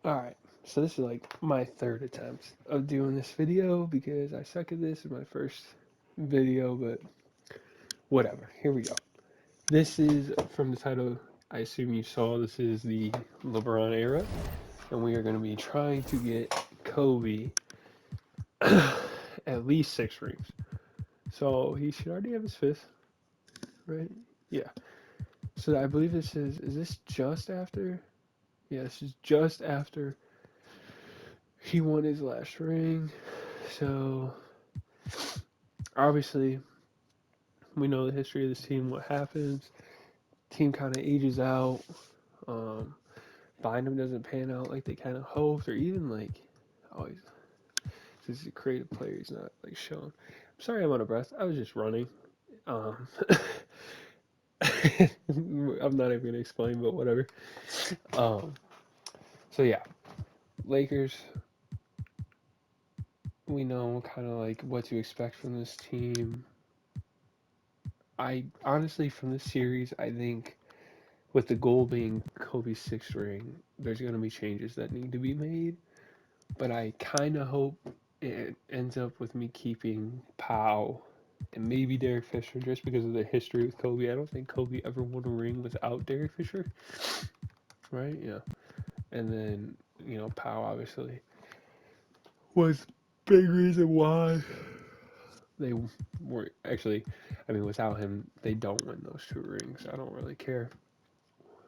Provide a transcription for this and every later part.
Alright, so this is like my third attempt of doing this video because I suck at this in my first video, but whatever. Here we go. This is from the title I assume you saw. This is the LeBronEra, and we are going to be trying to get Kobe at least 6 rings. So he should already have his fifth, right? Yeah. So I believe is this just after? Yeah, this is just after he won his last ring. So obviously we know the history of this team, what happens. Team kind of ages out. Um, Bynum doesn't pan out like they kind of hoped, or even like, oh, he's a creative player. He's not like shown. I'm sorry, I'm out of breath. I was just running. Um, I'm not even gonna explain, but whatever. Um, so yeah, Lakers. We know kind of like what to expect from this team. I honestly, from this series, I think with the goal being Kobe's sixth ring, there's going to be changes that need to be made. But I kind of hope it ends up with me keeping Powell and maybe Derek Fisher just because of their history with Kobe. I don't think Kobe ever won a ring without Derek Fisher, right? Yeah. And then, Powell obviously was big reason why they were actually, I mean, without him, they don't win those 2 rings. I don't really care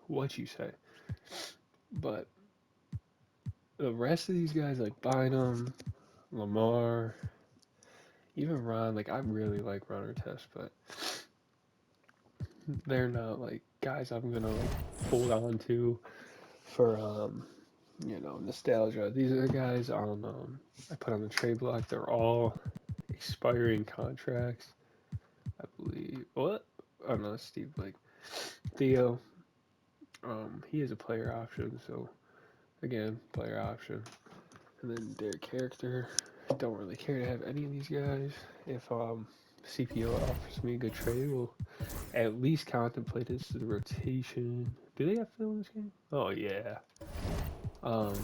what you say. But the rest of these guys, like Bynum, Lamar, even Ron, like I really like Ron Artest, but they're not like guys I'm gonna like hold on to for nostalgia. These are the guys on I put on the trade block. They're all expiring contracts, I believe. What? Oh no, Steve Blake. Theo, he is a player option, so again, player option. And then their character. Don't really care to have any of these guys. If CPO offers me a good trade, we'll at least contemplate this as a rotation. Do they have Phil in this game? Oh yeah. Um.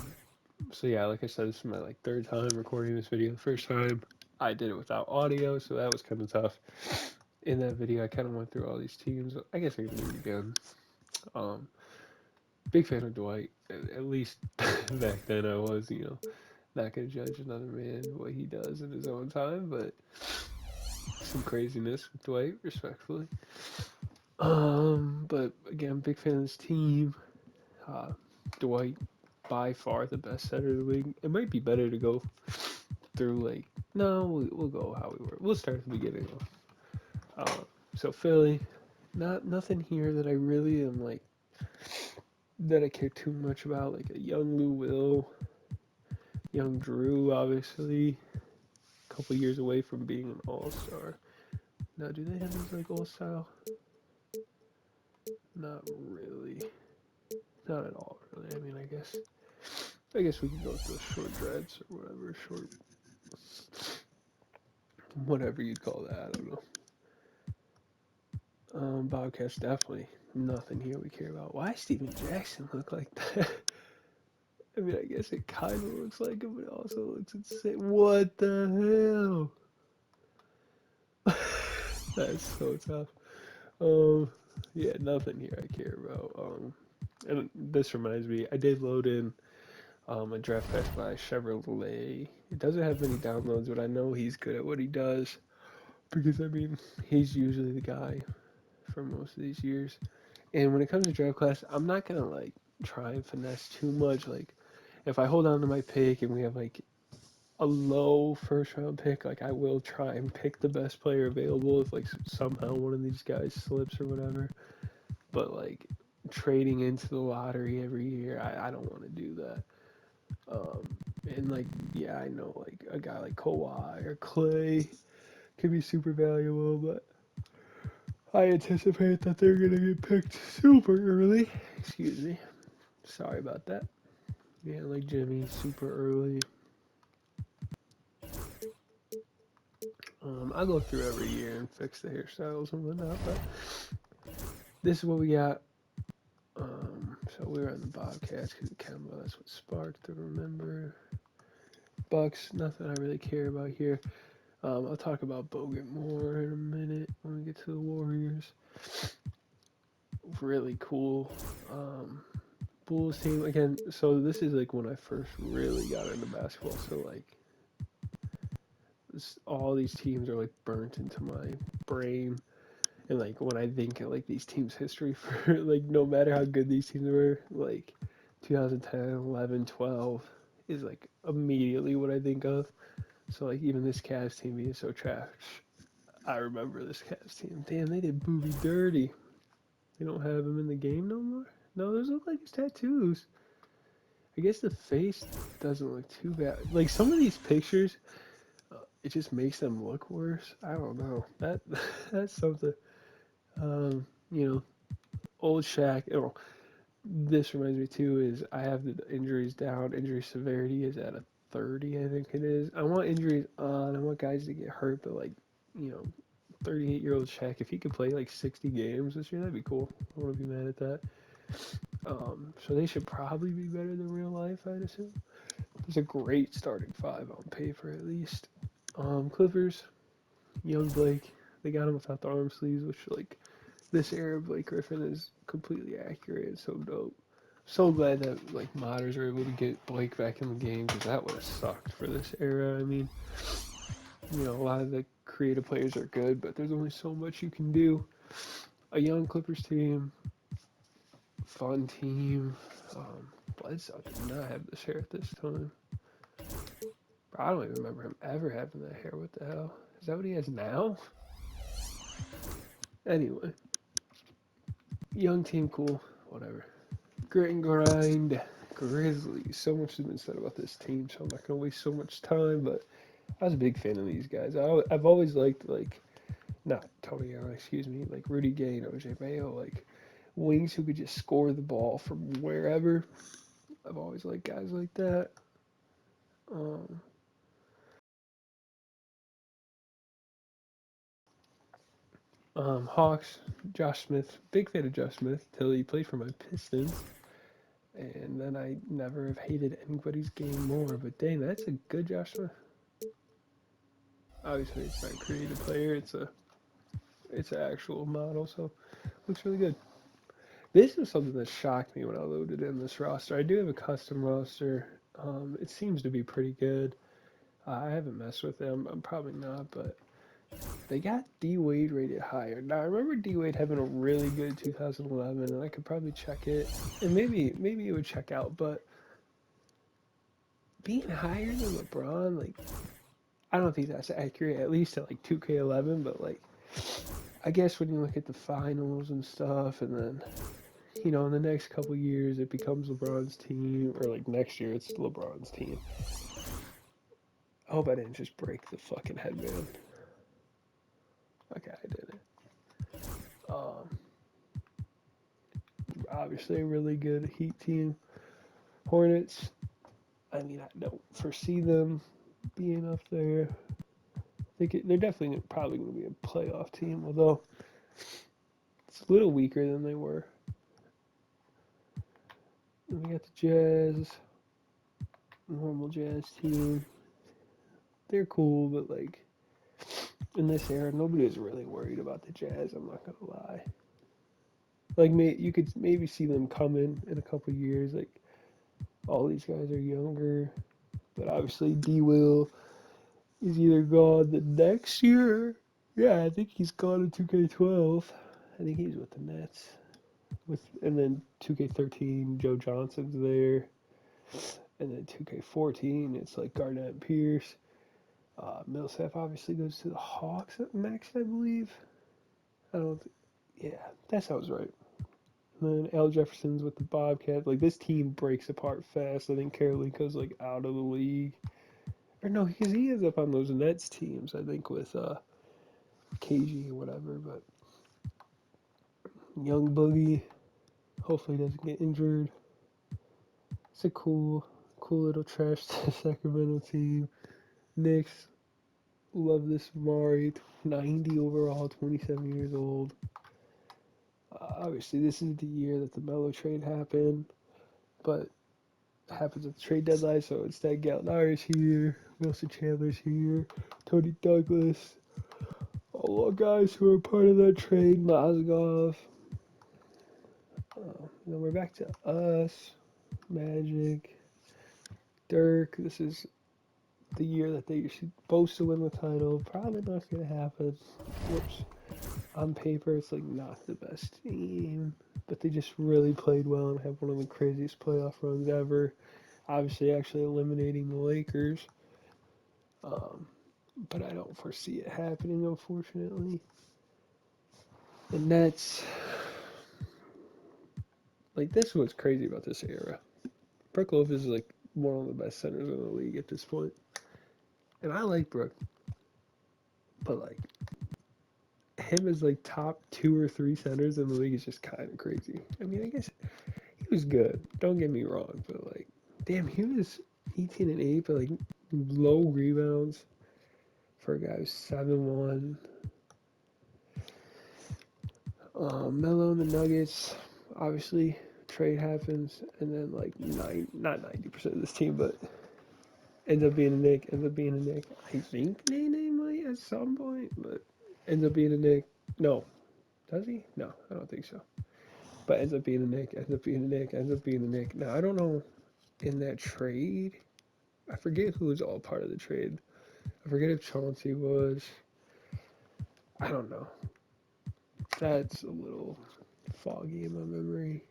So yeah, like I said, this is my like third time recording this video. The first time I did it without audio, so that was kind of tough. In that video, I kind of went through all these teams. I guess I can do it again. Um. Big fan of Dwight. At least back then I was, not gonna judge another man what he does in his own time, but some craziness with Dwight, respectfully. But again, big fan of this team. Uh, Dwight, by far the best center of the league. It might be better to go through like no, we'll go how we were. We'll start at the beginning. So Philly, nothing here that I really am like that I care too much about. Like a young Lou Will, young Drew, obviously, a couple years away from being an All Star. Now, do they have these like All Style? Not really. Not at all, really. I mean, I guess we could go with those short dreads or whatever, short, whatever you'd call that. I don't know. Bobcats definitely nothing here we care about. Why Steven Jackson look like that? I mean, I guess it kind of looks like him, but it also looks insane. What the hell? That's so tough. Um, yeah, nothing here I care about. And this reminds me, I did load in a draft pass by Chevrolet. It doesn't have many downloads, but I know he's good at what he does because I mean he's usually the guy for most of these years. And when it comes to draft class, I'm not gonna like try and finesse too much. Like if I hold on to my pick and we have like a low first round pick, like I will try and pick the best player available if like somehow one of these guys slips or whatever. But like trading into the lottery every year, I don't want to do that. Um, and like, yeah, I know like a guy like Kawhi or Clay could be super valuable, but I anticipate that they're gonna get picked super early. Excuse me. Sorry about that. Yeah, like Jimmy, super early. I go through every year and fix the hairstyles and whatnot, but this is what we got. So we were on the Bobcats because of Kemba. That's what sparked the remember. Bucks, nothing I really care about here. I'll talk about Bogut more in a minute when we get to the Warriors. Really cool. Bulls team again. So this is like when I first really got into basketball. So like all these teams are like burnt into my brain. And like when I think of like these teams' history for like no matter how good these teams were, like 2010, 11, 12 is like immediately what I think of. So like even this Cavs team being so trash, I remember this Cavs team. Damn, they did Booby dirty. They don't have him in the game no more. No, those look like his tattoos. I guess the face doesn't look too bad. Like some of these pictures, it just makes them look worse. I don't know. That's something. You know, old Shaq. Oh, this reminds me too. Is I have the injuries down. Injury severity is at a 30, I think it is. I want injuries on. I want guys to get hurt, but like, you know, 38-year-old Shaq, if he could play like 60 games this year, that'd be cool. I wouldn't be mad at that. So they should probably be better than real life, I'd assume. There's a great starting five on paper, at least. Clippers, young Blake, they got him without the arm sleeves, which like this era of Blake Griffin is completely accurate. It's so dope. So glad that like modders are able to get Blake back in the game because that would have sucked for this era. I mean, you know, a lot of the creative players are good, but there's only so much you can do. A young Clippers team, fun team. Bledsoe did not have this hair at this time. I don't even remember him ever having that hair. What the hell? Is that what he has now? Anyway, young team, cool. Whatever. Grit and grind. Grizzlies. So much has been said about this team, so I'm not gonna waste so much time. But I was a big fan of these guys. I've always liked like not Tony Allen, excuse me, like Rudy Gay and OJ Mayo, like wings who could just score the ball from wherever. I've always liked guys like that. Um, Hawks, Josh Smith, big fan of Josh Smith till he played for my Pistons, and then I never have hated anybody's game more. But dang, that's a good Josh Smith. Obviously, it's not a creative player; it's an actual model, so looks really good. This is something that shocked me when I loaded in this roster. I do have a custom roster. It seems to be pretty good. I haven't messed with them. I'm probably not, but they got D Wade rated higher. Now I remember D Wade having a really good 2011, and I could probably check it, and maybe it would check out. But being higher than LeBron, like I don't think that's accurate. At least at like 2K11, but like I guess when you look at the finals and stuff, and then in the next couple years it becomes LeBron's team, or like next year it's LeBron's team. I hope I didn't just break the fucking headband. Okay, I didn't. Um, Obviously a really good Heat team. Hornets. I mean, I don't foresee them being up there. They're definitely probably going to be a playoff team, although it's a little weaker than they were. And we got the Jazz, normal Jazz team. They're cool, but like in this era, nobody is really worried about the Jazz. I'm not gonna lie. Like, you could maybe see them coming in a couple years. Like, all these guys are younger, but obviously D Will is either gone the next year. Yeah, I think he's gone in 2K12. I think he's with the Nets. And then 2K13, Joe Johnson's there, and then 2K14, it's like Garnett and Pierce. Millsap obviously goes to the Hawks at max, I believe. I don't. Yeah, that sounds right. And then Al Jefferson's with the Bobcats. Like this team breaks apart fast. I think Karoliko's like out of the league. Or no, because he is up on those Nets teams. I think with KG or whatever. But Young Boogie, hopefully doesn't get injured. It's a cool little trash Sacramento team. Knicks, love this Mari, 90 overall, 27 years old. Obviously, this is the year that the Melo trade happened, but it happens at the trade deadline, so instead Gallinari's here, Wilson Chandler's here, Tony Douglas, all the guys who are part of that trade, Mozgov. Then we're back to us, Magic, Dirk. This is the year that they supposed to win the title. Probably not going to happen. Whoops. On paper, it's like not the best team, but they just really played well and have one of the craziest playoff runs ever. Obviously, actually eliminating the Lakers, um, but I don't foresee it happening, unfortunately. The Nets, like this, is what's crazy about this era. Brook Lopez is like one of the best centers in the league at this point, and I like Brook, but like him as like top 2 or 3 centers in the league is just kind of crazy. I mean, I guess he was good. Don't get me wrong, but like, damn, he was 18 and 8, but like low rebounds for a guy who's 7'1". Melo and the Nuggets, obviously trade happens, and then like not 90% of this team, but ends up being a Nick. Ends up being a Nick. I think Nene might at some point, but ends up being a Nick. No, does he? No, I don't think so. But ends up being a Nick. Ends up being a Nick. Ends up being a Nick. Now I don't know in that trade. I forget who was all part of the trade. I forget if Chauncey was. I don't know. That's a little foggy in my memory.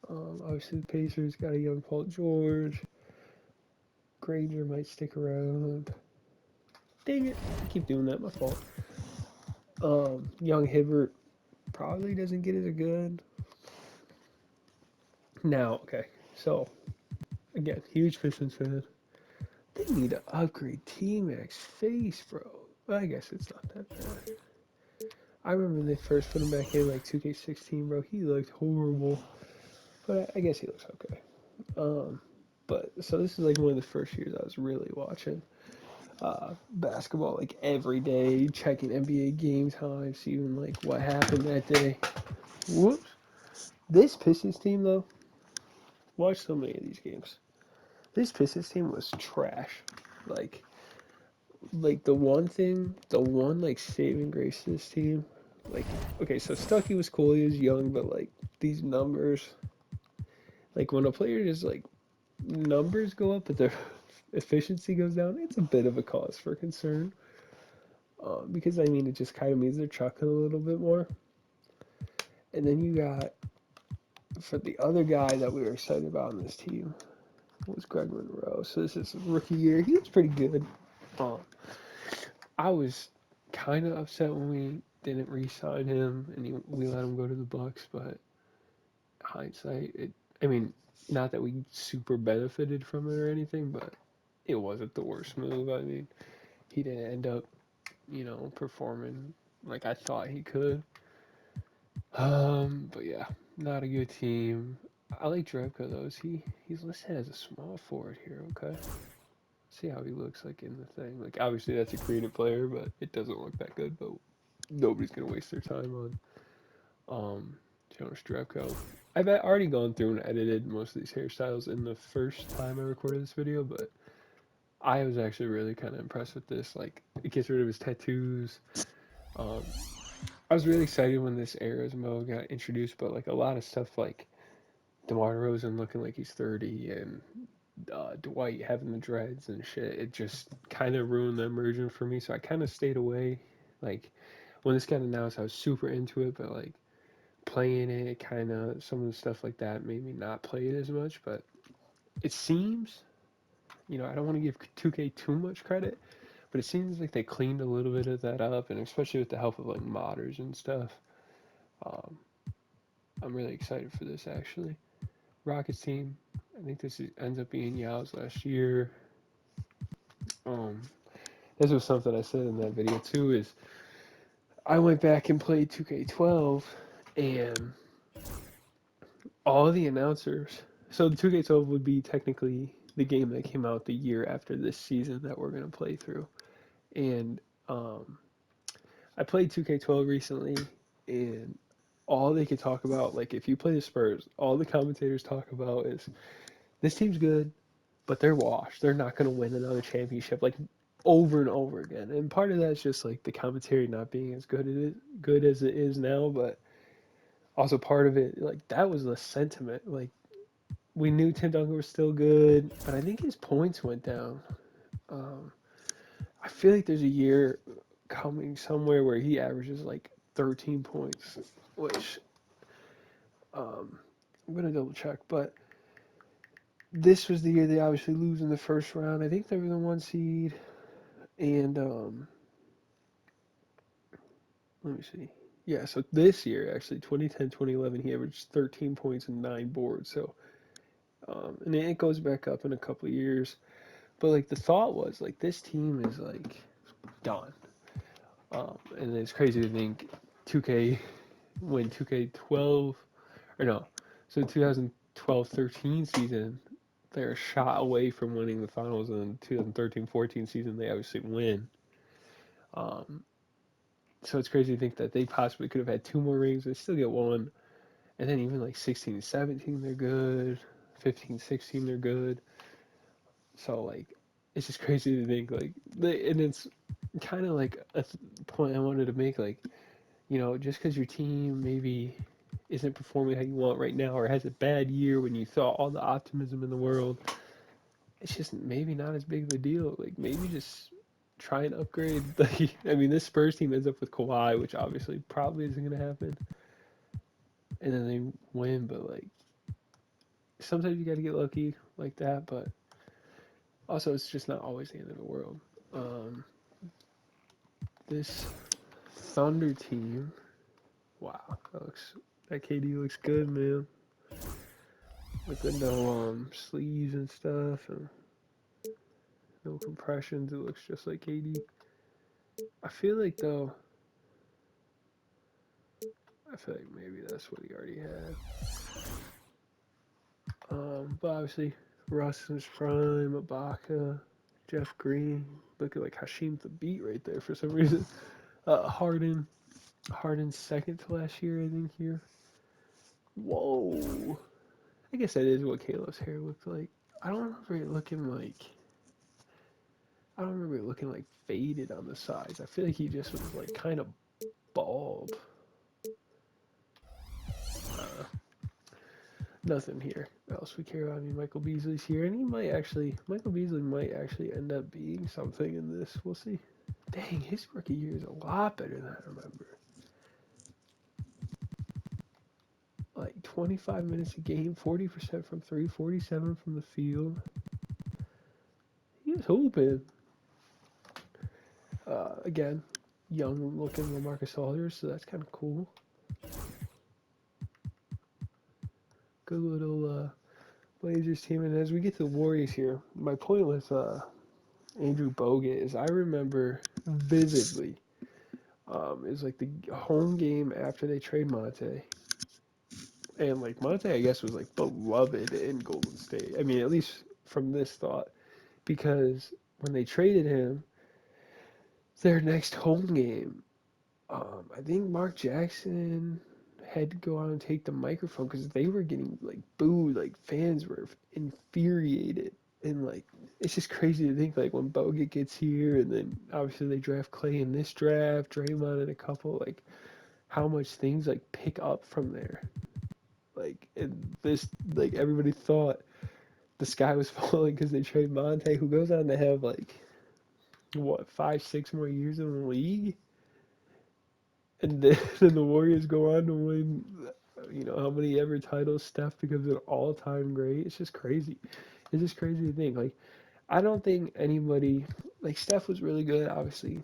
Obviously, the Pacers got a young Paul George. Granger might stick around. Dang it. I keep doing that. My fault. Young Hibbert probably doesn't get as good. Now, okay. So, again, huge Pistons fan. They need to upgrade T-Mac's face, bro. Well, I guess it's not that bad. I remember when they first put him back in like 2K16, bro. He looked horrible, but I guess he looks okay. But so this is like one of the first years I was really watching basketball like every day, checking NBA game time, seeing like what happened that day. Whoops. This Pistons team though, watch so many of these games. This Pistons team was trash. Like the one like saving grace to this team, like okay, so Stuckey was cool, he was young, but like these numbers, like when a player just like numbers go up but their efficiency goes down, it's a bit of a cause for concern. Because I mean, it just kind of means they're chucking a little bit more. And then you got for the other guy that we were excited about on this team was Greg Monroe. So this is rookie year. He was pretty good. Um, I was kind of upset when we didn't re-sign him and we let him go to the Bucks, but hindsight, I mean, not that we super benefited from it or anything, but it wasn't the worst move. I mean, he didn't end up, performing like I thought he could. But yeah, not a good team. I like Drebko though. He's listed as a small forward here? Okay. See how he looks like in the thing. Like obviously that's a creative player, but it doesn't look that good. But nobody's gonna waste their time on Jonas Drebko. I've already gone through and edited most of these hairstyles in the first time I recorded this video, but I was actually really kind of impressed with this. Like it gets rid of his tattoos. Um, I was really excited when this Eras mode got introduced, but like a lot of stuff like DeMar DeRozan looking like he's 30 and Dwight having the dreads and shit, it just kind of ruined the immersion for me. So I kind of stayed away. Like when this got announced, I was super into it, but like playing it, kind of some of the stuff like that made me not play it as much. But it seems, I don't want to give 2K too much credit, but it seems like they cleaned a little bit of that up, and especially with the help of like modders and stuff. Um, I'm really excited for this actually. Rockets team. I think ends up being Yao's last year. Um, this was something I said in that video too. Is I went back and played 2K12, and all the announcers. So the 2K12 would be technically the game that came out the year after this season that we're gonna play through. And I played 2K12 recently, and all they could talk about, like if you play the Spurs, all the commentators talk about is this team's good, but they're washed. They're not going to win another championship like over and over again. And part of that's just like the commentary not being as good as it is now, but also part of it like that was the sentiment. Like we knew Tim Duncan was still good, but I think his points went down. Um, I feel like there's a year coming somewhere where he averages like 13 points, which um, I'm gonna double check. But this was the year they obviously lose in the first round. I think they were the one seed, and let me see. Yeah, so this year actually, 2010, 2011, he averaged 13 points and 9 boards. So, and then it goes back up in a couple of years. But like the thought was like this team is like done. And it's crazy to think 2K when 2K12 or no, so 2012-13 season they're a shot away from winning the finals, and 2013-14 season they obviously win. Um, so it's crazy to think that they possibly could have had two more rings. They still get one, and then even like 16-17 they're good, 15-16 they're good. So like it's just crazy to think like and it's kind of like a point I wanted to make like just because your team maybe isn't performing how you want right now or has a bad year when you thought all the optimism in the world, it's just maybe not as big of a deal. Like maybe just try and upgrade. Like I mean, this Spurs team ends up with Kawhi, which obviously probably isn't going to happen, and then they win. But like sometimes you got to get lucky like that. But also, it's just not always the end of the world. Um, this Thunder team, wow, that KD looks good, man. With the no sleeves and stuff and no compressions, it looks just like KD. I feel like though, I feel like maybe that's what he already had. But obviously Russ in his prime, Ibaka, Jeff Green, looking like Hashim the beat right there for some reason. Harden second to last year, I think here. Whoa, I guess that is what Caleb's hair looked like. I don't remember it looking like. I don't remember it looking like faded on the sides. I feel like he just was like kind of bald. Uh, Nothing here else we care about. I mean, Michael Beasley's here, and Michael Beasley might actually end up being something in this. We'll see. Dang, his rookie year is a lot better than I remember. Like 25 minutes a game, 40% from three, 47 from the field. He was hooping. Again, young looking LaMarcus Aldridge, so that's kind of cool. Good little Blazers team. And as we get to the Warriors here, my point with Andrew Bogut is I remember vividly. It was like the home game after they trade Monte, and like Monte, I guess was like beloved in Golden State. I mean, at least from this thought, because when they traded him, their next home game, I think Mark Jackson had to go out and take the microphone because they were getting like booed, like fans were infuriated, and like it's just crazy to think like when Bogut gets here, and then obviously they draft Clay in this draft, Draymond and a couple, like how much things like pick up from there. Like and this, like everybody thought the sky was falling because they trade Monte, who goes on to have like what 5, 6 more years in the league, and then, then the Warriors go on to win. How many ever titles Steph becomes an all-time great. It's just crazy. It's just crazy to think. Like I don't think anybody like Steph was really good. Obviously,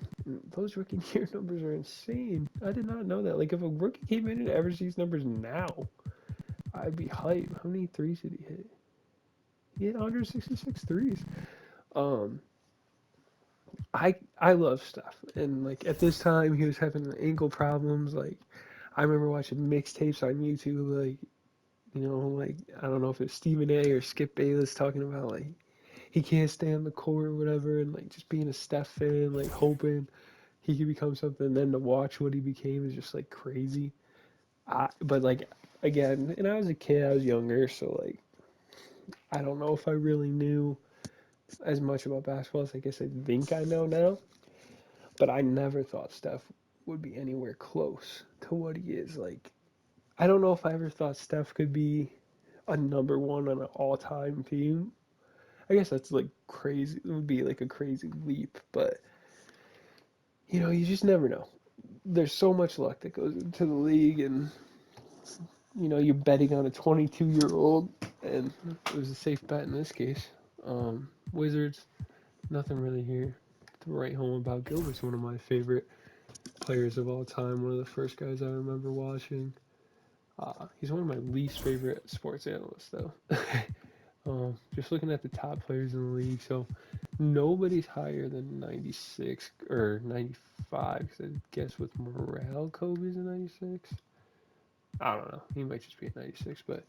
those rookie year numbers are insane. I did not know that. Like if a rookie came in and averaged these numbers now, I'd be hyped. How many threes did he hit? He hit 166 threes. Um, I love Steph, and like at this time he was having ankle problems. Like I remember watching mixtapes on YouTube. Like I don't know if it's Stephen A. or Skip Bayless talking about like he can't stay on the court or whatever, and like just being a Steph fan, like hoping he could become something. And then to watch what he became is just like crazy. But like again, and I was a kid, I was younger, so like I don't know if I really knew as much about basketball as I guess I think I know now. But I never thought Steph would be anywhere close to what he is. Like I don't know if I ever thought Steph could be a number one on an all-time team. I guess that's like crazy. It would be like a crazy leap, but you just never know. There's so much luck that goes into the league, and you're betting on a 22-year-old, and it was a safe bet in this case. Wizards, nothing really here to write home about. Gilbert's one of my favorite players of all time. One of the first guys I remember watching. He's one of my least favorite sports analysts, though. Just looking at the top players in the league, so nobody's higher than 96 or 95. 'Cause I guess with morale, Kobe's a 96. I don't know. He might just be a 96, but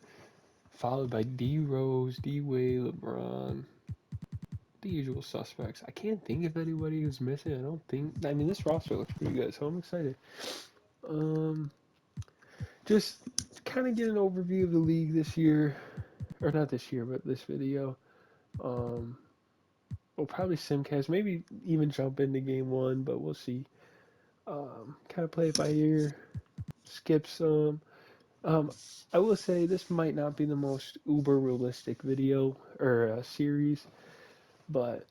followed by D Rose, D Wade, LeBron, the usual suspects. I can't think of anybody who's missing. I don't think. I mean, this roster looks pretty good, so I'm excited. Um, just kind of get an overview of the league this year, or not this year, but this video. Um, we'll probably simcast, maybe even jump into game one, but we'll see. Kind of play it by ear, skip some. Um, I will say this might not be the most uber realistic video or series, but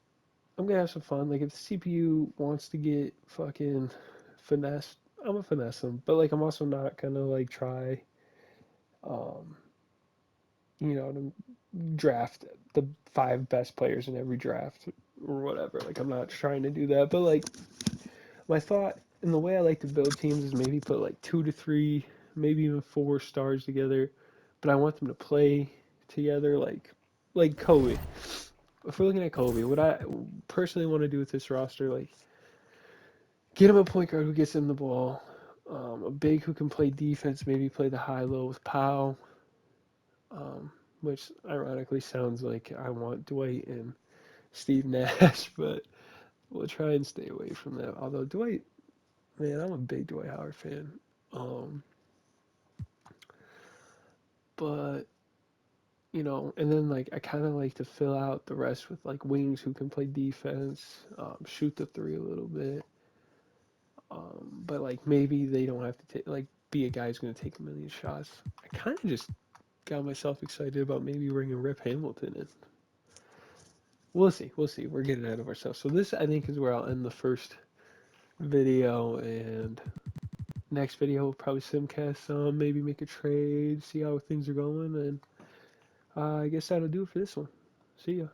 I'm gonna have some fun. Like if the CPU wants to get fucking finessed, I'm gonna finesse them. But like I'm also not gonna like try, um, to draft the five best players in every draft or whatever. Like I'm not trying to do that. But like my thought and the way I like to build teams is maybe put like 2 to 3, maybe even 4 stars together. But I want them to play together like Kobe. If we're looking at Kobe, what I personally want to do with this roster, like get him a point guard who gets him the ball, a big who can play defense, maybe play the high low with Powell, um, which ironically sounds like I want Dwight and Steve Nash, but we'll try and stay away from that. Although Dwight, man, I'm a big Dwight Howard fan. Um, but and then like I kind of like to fill out the rest with like wings who can play defense, shoot the three a little bit. But like maybe they don't have to take like be a guy who's going to take a million shots. I kind of just got myself excited about maybe bringing Rip Hamilton in. We'll see. We'll see. We're getting ahead of ourselves. So this I think is where I'll end the first video, and next video we'll probably simcast some, maybe make a trade, see how things are going, and I guess that'll do it for this one. See ya.